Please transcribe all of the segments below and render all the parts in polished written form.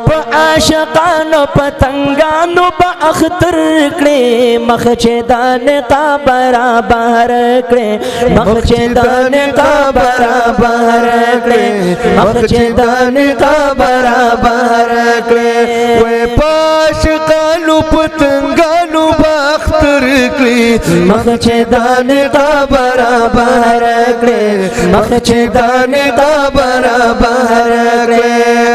په عاشقانو پتنګانو په اختر کړې مخ چې د نقاب برابر کړې مخ چې د نقاب برابر کړې مخ چې د نقاب برابر کړې وې په عاشقانو پتنګانو په اختر کړې مخ چې د نقاب برابر کړې مخ چې د نقاب برابر کړې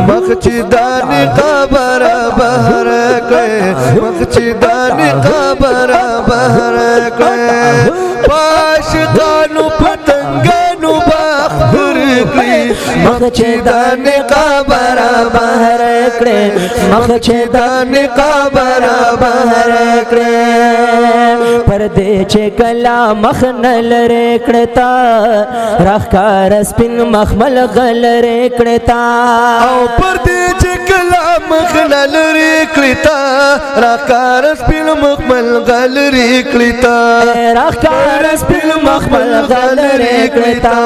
مخ چې د نقاب برابر کړې مخ چې د نقاب برابر کړې عاشقانو پتنګانو په اختر کړې مخ چې د نقاب برابر کړې مخ چې د نقاب برابر کړې پردې چې کلا مخ نه لرې کړې تا راښکار سپین مخمل غلرې کړې تا او پردې چې کلا مخ نه لرې کړې تا راښکار سپین مخمل غلرې کړې تا راښکار سپین مخمل غلرې کړې تا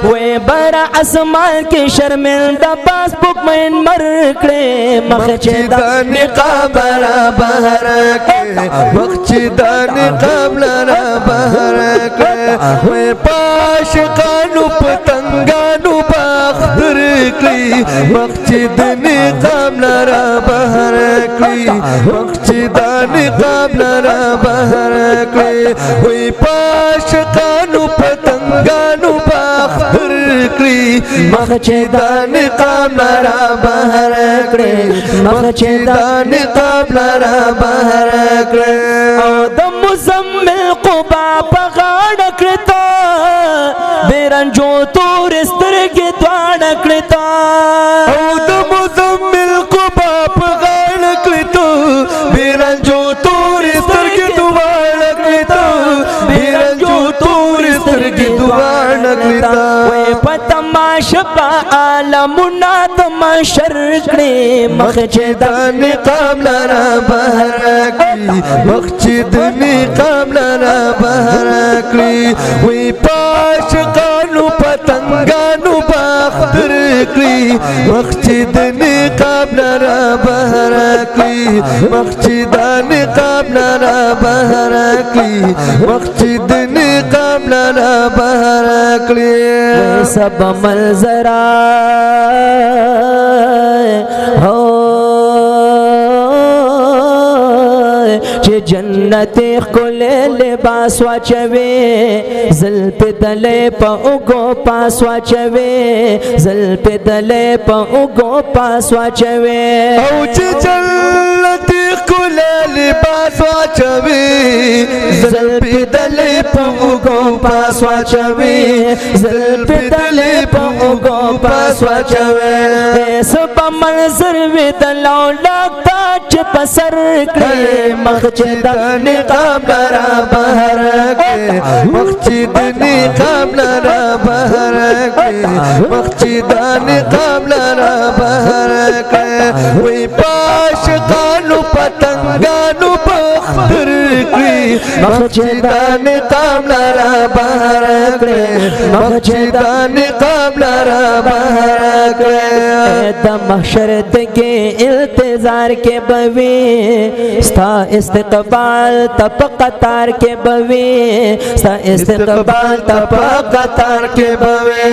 وې بر اسمان کې شرمنده پاس پوکمن مر کړې مخ چې د نقاب برابر کړې مخ چې د نقاب برابر کړې وې عاشقانو پتنګانو په اختر کړې مخ چې د نقاب برابر کړې مخ چې د نقاب برابر کړې وې عاشقانو پتنګانو په اختر کړې مخ چې د نقاب برابر کړې مخ چې د نقاب برابر کړې او د مزمل قبا په غاړه کړې تا بیرنجو تور سترګې دواړه کړې تا او د مزمل قبا په غاړه کړې تا بیرنجو تور سترګې دواړه کړې تا بیرنجو تور سترګې دواړه کړې تا وې په تماشه په عالمونه د محشر کړې مخ چې د نقاب برابر کړې مخ چې د نقاب برابر کړې وې عاشقانو پتنګانو په اختر کړې مخ چې د نقاب برابر کړې مخ چې د نقاب برابر کړې مخ چې د نقاب برابر کړې سب منظرا ہو چې جنت خل لباس واچوي زلف دلې په اوګو پاس واچوي زلف دلې په اوګو پاس واچوي او چې جنت خل لباس واچوي زلف دلې په اوګو پاس واچوي زلف دلې په اوګو پاس واچوي سب منظر وی دلاو لګتا چې پسر کړې مخ چې د نقاب برابر کړې مخ چې د نقاب برابر کړې مخ چې د نقاب برابر کړې وې عاشقانو پتنګانو په اختر کړې مخ چې د نقاب برابر کړې مخ چې د نقاب برابر کړې د محشر دغه انتظار کې بوي ستا استقبال تپ قطار کې بوي ستا استقبال تپ قطار کې بوي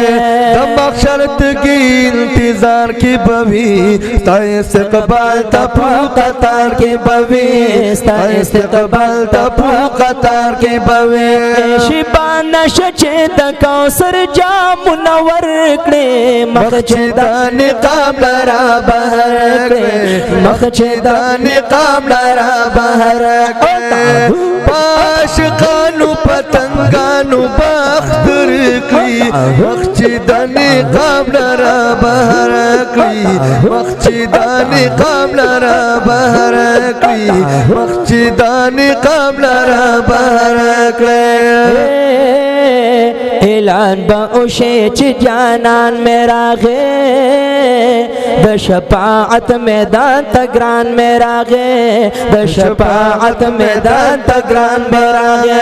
د محشر دغه انتظار کې بوي ستا استقبال تپ قطار کې بوي ستا استقبال تپ قطار کې بوي شیبان شچه د کوثر جام منور کړې مخ چې د نقاب برابر کړې مخ چې د نقاب برابر کړې عاشقانو پتنګانو باختر کړې مخ چې د نقاب برابر کړې مخ چې د نقاب برابر کړې مخ چې د نقاب برابر کړې اعلان با اوشے چ جانان میرا غے د شفاعت میدان تگران میں راغے د شفاعت میدان تگران میں راغے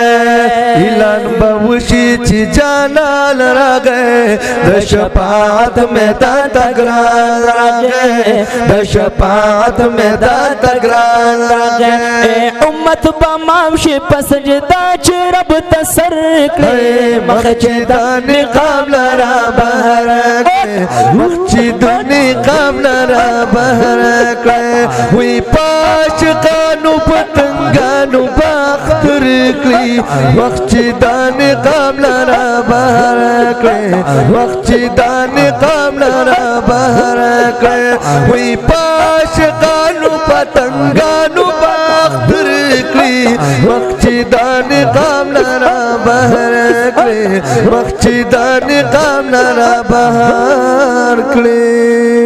اعلان بوشی چی جانال راغے د شفاعت میدان تگران راغے د شفاعت میدان تگران راغے اے امت بمامشی پسجدہ چی رب تسر کلے مخچدا نقام لرا بہر کلے مخچدا نقام لرا بہر کلے وی پاش قانو پتنگانو باختر کلی مخچدا نقام لرا بہر کلے مخچدا نقام لرا بہر کلے وی پاش قانو پتنگانو باختر کلی مخچدا نقام لرا بہر کلی مخچدا نقام لرا بہر کلی